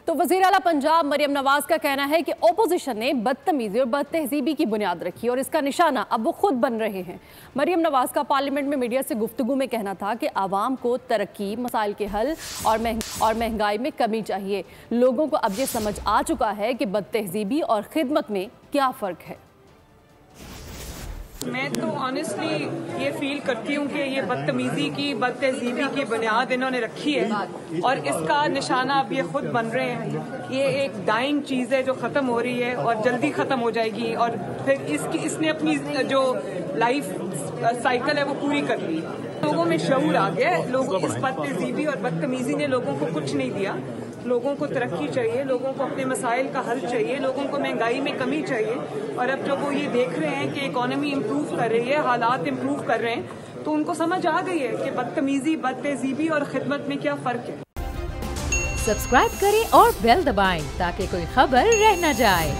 तो वज़ीर आला पंजाब मरियम नवाज का कहना है कि ओपोजिशन ने बदतमीजी और बदतहजीबी की बुनियाद रखी और इसका निशाना अब वो खुद बन रहे हैं। मरियम नवाज का पार्लियामेंट में मीडिया से गुफ्तगू में कहना था कि आवाम को तरक्की, मसाइल के हल और महंगाई में कमी चाहिए। लोगों को अब ये समझ आ चुका है कि बदतहजीबी और खिदमत में क्या फ़र्क है। मैं तो ऑनेस्टली ये फील करती हूँ कि ये बदतमीजी की, बदतहजीबी की बुनियाद इन्होंने रखी है और इसका निशाना अब ये खुद बन रहे हैं। ये एक डाइंग चीज़ है जो ख़त्म हो रही है और जल्दी ख़त्म हो जाएगी और फिर इसने अपनी जो लाइफ साइकिल है वो पूरी कर ली। लोगों में शऊर आ गया। लोगों इस बदतहजीबी और बदतमीजी ने लोगों को कुछ नहीं दिया। लोगों को तरक्की चाहिए, लोगों को अपने मसाइल का हल चाहिए, लोगों को महंगाई में कमी चाहिए। और अब जब वो ये देख रहे हैं कि इकोनॉमी इम्प्रूव कर रही है, हालात इम्प्रूव कर रहे हैं, तो उनको समझ आ गई है कि बदतमीजी, बदतहजीबी और खिदमत में क्या फ़र्क है। सब्सक्राइब करें और बेल दबाएं ताकि कोई खबर रह न जाए।